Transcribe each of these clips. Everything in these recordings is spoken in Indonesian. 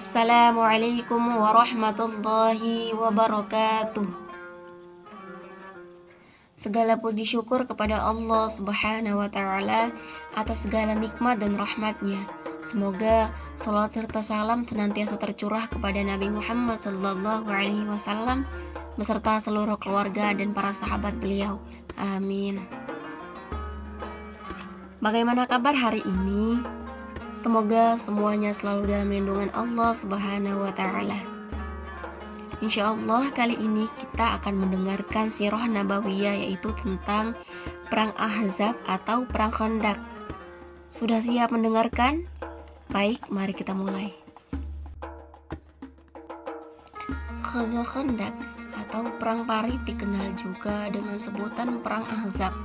Assalamualaikum warahmatullahi wabarakatuh. Segala puji syukur kepada Allah Subhanahu wa Ta'ala atas segala nikmat dan rahmatnya. Semoga salawat serta salam senantiasa tercurah kepada Nabi Muhammad sallallahu alaihi wasallam beserta seluruh keluarga dan para sahabat beliau. Amin. Bagaimana kabar hari ini? Semoga semuanya selalu dalam lindungan Allah Subhanahu wa Ta'ala. Insya Allah kali ini kita akan mendengarkan sirah nabawiyah, yaitu tentang Perang Ahzab atau Perang Khandaq. Sudah siap mendengarkan? Baik, mari kita mulai. Ghazwa Khandaq atau Perang Parit dikenal juga dengan sebutan Perang Ahzab,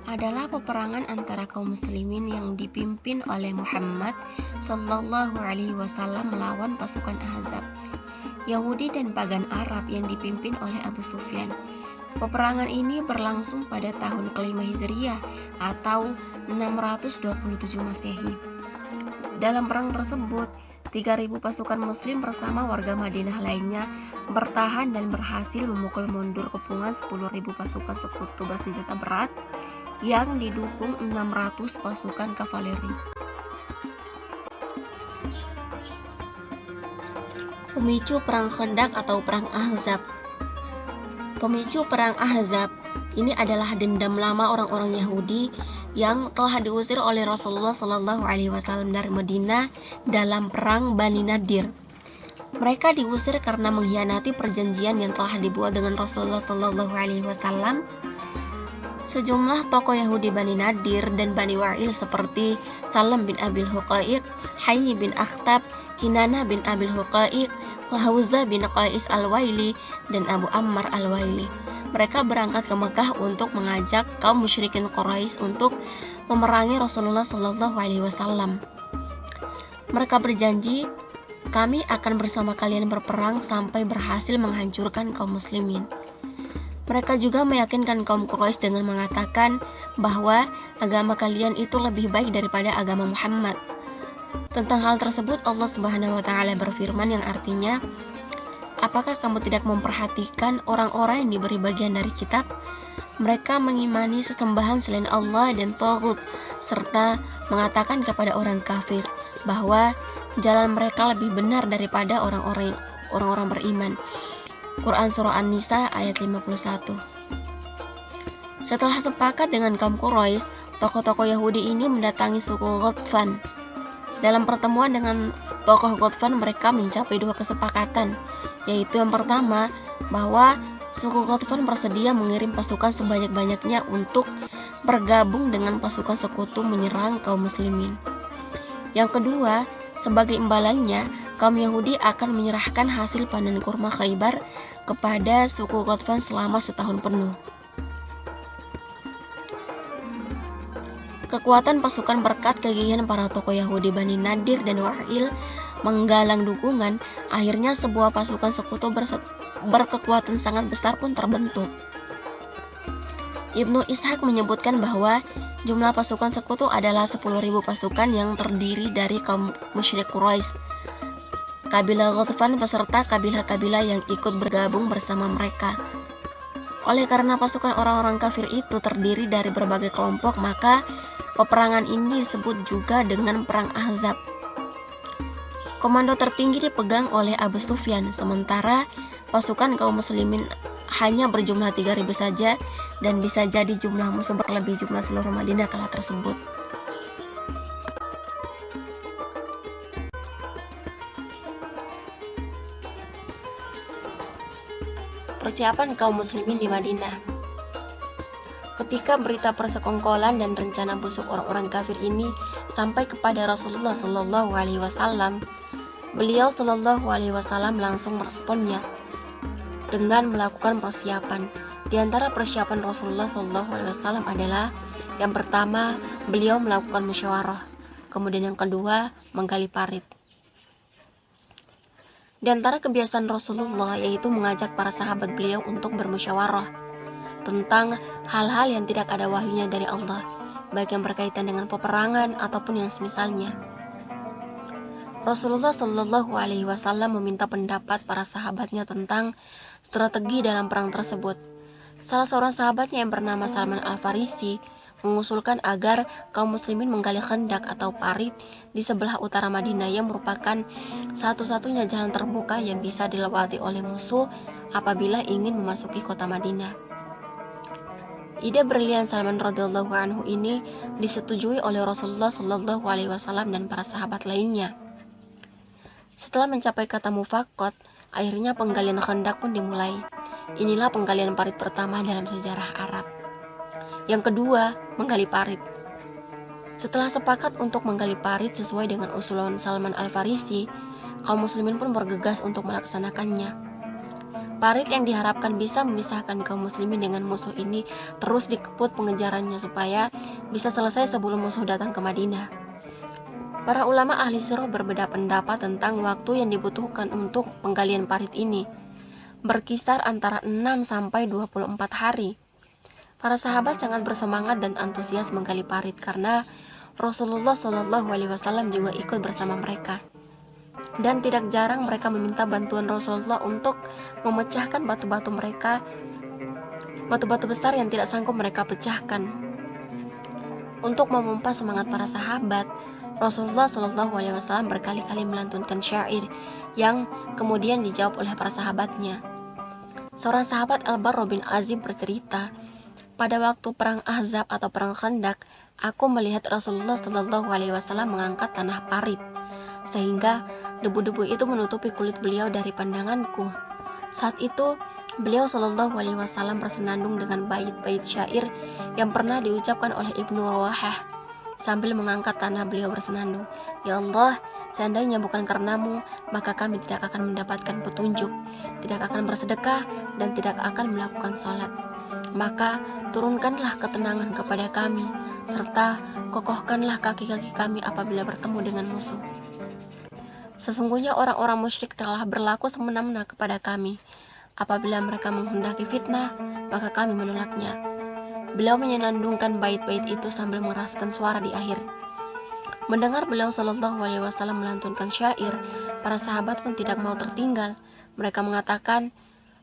adalah peperangan antara kaum muslimin yang dipimpin oleh Muhammad sallallahu alaihi wasallam melawan pasukan Ahzab, Yahudi dan pagan Arab yang dipimpin oleh Abu Sufyan. Peperangan ini berlangsung pada tahun kelima Hijriah atau 627 Masehi. Dalam perang tersebut, 3.000 pasukan muslim bersama warga Madinah lainnya bertahan dan berhasil memukul mundur kepungan 10.000 pasukan sekutu bersenjata berat yang didukung 600 pasukan kavaleri. Pemicu Perang Khandaq atau Perang Ahzab. Pemicu Perang Ahzab ini adalah dendam lama orang-orang Yahudi yang telah diusir oleh Rasulullah Shallallahu Alaihi Wasallam dari Madinah dalam Perang Bani Nadir. Mereka diusir karena mengkhianati perjanjian yang telah dibuat dengan Rasulullah Shallallahu Alaihi Wasallam. Sejumlah tokoh Yahudi Bani Nadir dan Bani Wa'il seperti Salam bin Abil Huqaiq, Hayy bin Akhtab, Kinanah bin Abil Huqaiq, Wahawza bin Qais al-Waili, dan Abu Ammar al-Waili. Mereka berangkat ke Mekah untuk mengajak kaum musyrikin Quraisy untuk memerangi Rasulullah Shallallahu Alaihi Wasallam. Mereka berjanji, kami akan bersama kalian berperang sampai berhasil menghancurkan kaum muslimin. Mereka juga meyakinkan kaum Quraisy dengan mengatakan bahwa agama kalian itu lebih baik daripada agama Muhammad. Tentang hal tersebut Allah Subhanahu wa Ta'ala berfirman yang artinya, apakah kamu tidak memperhatikan orang-orang yang diberi bagian dari kitab? Mereka mengimani sesembahan selain Allah dan Taghut, serta mengatakan kepada orang kafir bahwa jalan mereka lebih benar daripada orang-orang beriman. Quran Surah An-Nisa ayat 51. Setelah sepakat dengan kaum Quraisy, tokoh-tokoh Yahudi ini mendatangi suku Ghatfan. Dalam pertemuan dengan tokoh Ghatfan, mereka mencapai dua kesepakatan, yaitu yang pertama, bahwa suku Ghatfan bersedia mengirim pasukan sebanyak-banyaknya untuk bergabung dengan pasukan sekutu menyerang kaum muslimin. Yang kedua, sebagai imbalannya, kaum Yahudi akan menyerahkan hasil panen kurma Khaybar kepada suku Ghatfan selama setahun penuh. Kekuatan pasukan berkat kegigihan para tokoh Yahudi Bani Nadir dan Wa'il menggalang dukungan, akhirnya sebuah pasukan sekutu berkekuatan sangat besar pun terbentuk. Ibnu Ishaq menyebutkan bahwa jumlah pasukan sekutu adalah 10.000 pasukan yang terdiri dari kaum musyrik Quraisy, kabilah Ghatfan beserta kabilah-kabilah yang ikut bergabung bersama mereka. Oleh karena pasukan orang-orang kafir itu terdiri dari berbagai kelompok, maka peperangan ini disebut juga dengan Perang Ahzab. Komando tertinggi dipegang oleh Abu Sufyan, sementara pasukan kaum muslimin hanya berjumlah 3.000 saja, dan bisa jadi jumlah musuh berlebih jumlah seluruh Madinah kala tersebut. Persiapan kaum muslimin di Madinah. Ketika berita persekongkolan dan rencana busuk orang-orang kafir ini sampai kepada Rasulullah Shallallahu Alaihi Wasallam, beliau Shallallahu Alaihi Wasallam langsung meresponnya dengan melakukan persiapan. Di antara persiapan Rasulullah Shallallahu Alaihi Wasallam adalah yang pertama, beliau melakukan musyawarah, kemudian yang kedua, menggali parit. Di antara kebiasaan Rasulullah yaitu mengajak para sahabat beliau untuk bermusyawarah tentang hal-hal yang tidak ada wahyunya dari Allah, baik yang berkaitan dengan peperangan ataupun yang semisalnya. Rasulullah Shallallahu Alaihi Wasallam meminta pendapat para sahabatnya tentang strategi dalam perang tersebut. Salah seorang sahabatnya yang bernama Salman Al-Farisi mengusulkan agar kaum muslimin menggali khandak atau parit di sebelah utara Madinah yang merupakan satu-satunya jalan terbuka yang bisa dilewati oleh musuh apabila ingin memasuki kota Madinah. Ide brilian Salman radhiyallahu anhu ini disetujui oleh Rasulullah Shallallahu Alaihi Wasallam dan para sahabat lainnya. Setelah mencapai kata mufaqqat, akhirnya penggalian khandak pun dimulai. Inilah penggalian parit pertama dalam sejarah Arab. Yang kedua, menggali parit. Setelah sepakat untuk menggali parit sesuai dengan usulan Salman Al-Farisi, kaum muslimin pun bergegas untuk melaksanakannya. Parit yang diharapkan bisa memisahkan kaum muslimin dengan musuh ini terus dikebut pengejarannya supaya bisa selesai sebelum musuh datang ke Madinah. Para ulama ahli sirah berbeda pendapat tentang waktu yang dibutuhkan untuk penggalian parit ini, berkisar antara 6 sampai 24 hari. Para sahabat sangat bersemangat dan antusias menggali parit karena Rasulullah Shallallahu Alaihi Wasallam juga ikut bersama mereka. Dan tidak jarang mereka meminta bantuan Rasulullah untuk memecahkan batu-batu besar yang tidak sanggup mereka pecahkan. Untuk memompa semangat para sahabat, Rasulullah Shallallahu Alaihi Wasallam berkali-kali melantunkan syair yang kemudian dijawab oleh para sahabatnya. Seorang sahabat Al-Barra bin Azib bercerita, pada waktu perang Ahzab atau perang Khandak, aku melihat Rasulullah Shallallahu Alaihi Wasallam mengangkat tanah parit, sehingga debu-debu itu menutupi kulit beliau dari pandanganku. Saat itu, beliau Shallallahu Alaihi Wasallam bersenandung dengan bait-bait syair yang pernah diucapkan oleh Ibnu Rawahah. Sambil mengangkat tanah beliau bersenandung, "Ya Allah, seandainya bukan karenamu, maka kami tidak akan mendapatkan petunjuk, tidak akan bersedekah, dan tidak akan melakukan sholat. Maka turunkanlah ketenangan kepada kami, serta kokohkanlah kaki-kaki kami apabila bertemu dengan musuh. Sesungguhnya orang-orang musyrik telah berlaku semena-mena kepada kami. Apabila mereka menghendaki fitnah, maka kami menolaknya." Beliau menyenandungkan bait-bait itu sambil mengeraskan suara di akhir. Mendengar beliau Shallallahu Alaihi Wasallam melantunkan syair, para sahabat pun tidak mau tertinggal. Mereka mengatakan,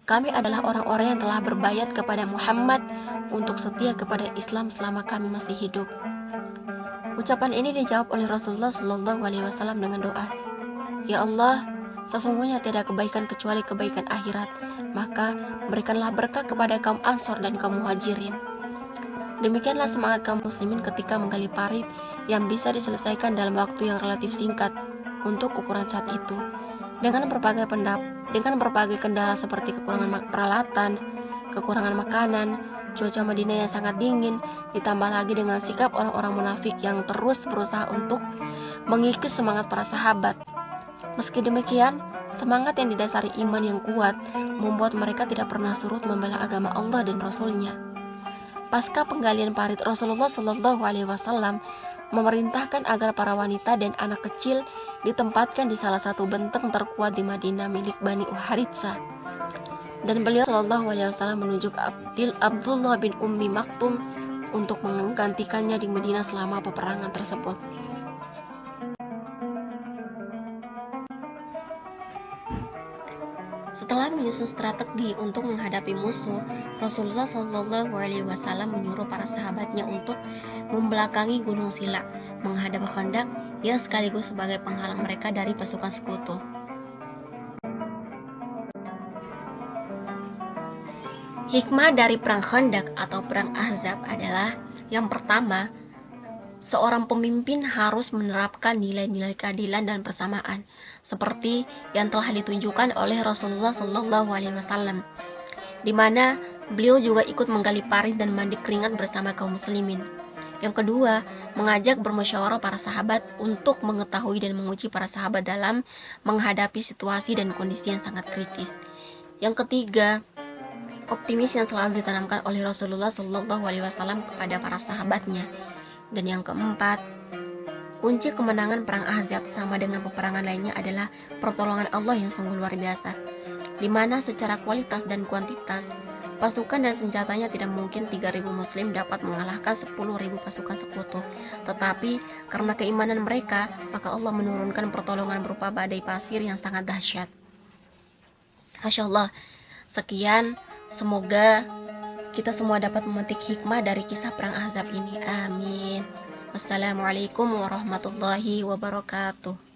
"Kami adalah orang-orang yang telah berbayat kepada Muhammad untuk setia kepada Islam selama kami masih hidup." Ucapan ini dijawab oleh Rasulullah Shallallahu Alaihi Wasallam dengan doa, "Ya Allah, sesungguhnya tidak kebaikan kecuali kebaikan akhirat, maka berikanlah berkah kepada kaum Ansor dan kaum Muhajirin." Demikianlah semangat kaum muslimin ketika menggali parit yang bisa diselesaikan dalam waktu yang relatif singkat untuk ukuran saat itu. Dengan berbagai kendala seperti kekurangan peralatan, kekurangan makanan, cuaca Madinah yang sangat dingin, ditambah lagi dengan sikap orang-orang munafik yang terus berusaha untuk mengikis semangat para sahabat. Meski demikian, semangat yang didasari iman yang kuat membuat mereka tidak pernah surut membela agama Allah dan Rasul-Nya. Pasca penggalian parit, Rasulullah Shallallahu Alaihi Wasallam memerintahkan agar para wanita dan anak kecil ditempatkan di salah satu benteng terkuat di Madinah milik Bani Uharitsa. Dan beliau Shallallahu Alaihi Wasallam menunjuk Abdullah bin Ummi Maktum untuk menggantikannya di Madinah selama peperangan tersebut. Setelah menyusun strategi untuk menghadapi musuh, Rasulullah Shallallahu Alaihi Wasallam menyuruh para sahabatnya untuk membelakangi Gunung Sila, menghadap Khandak yang sekaligus sebagai penghalang mereka dari pasukan sekutu. Hikmah dari perang Khandak atau perang Ahzab adalah yang pertama, seorang pemimpin harus menerapkan nilai-nilai keadilan dan persamaan, seperti yang telah ditunjukkan oleh Rasulullah Shallallahu Alaihi Wasallam, di mana beliau juga ikut menggali parit dan mandi keringat bersama kaum muslimin. Yang kedua, mengajak bermusyawarah para sahabat untuk mengetahui dan menguji para sahabat dalam menghadapi situasi dan kondisi yang sangat kritis. Yang ketiga, optimis yang selalu ditanamkan oleh Rasulullah Shallallahu Alaihi Wasallam kepada para sahabatnya. Dan yang keempat, kunci kemenangan perang Ahzab sama dengan peperangan lainnya adalah pertolongan Allah yang sungguh luar biasa, di mana secara kualitas dan kuantitas, pasukan dan senjatanya tidak mungkin 3.000 muslim dapat mengalahkan 10.000 pasukan sekutu. Tetapi Karena keimanan mereka, maka Allah menurunkan pertolongan berupa badai pasir yang sangat dahsyat. Masya Allah. Sekian, semoga kita semua dapat memetik hikmah dari kisah perang Ahzab ini. Amin. Wassalamualaikum warahmatullahi wabarakatuh.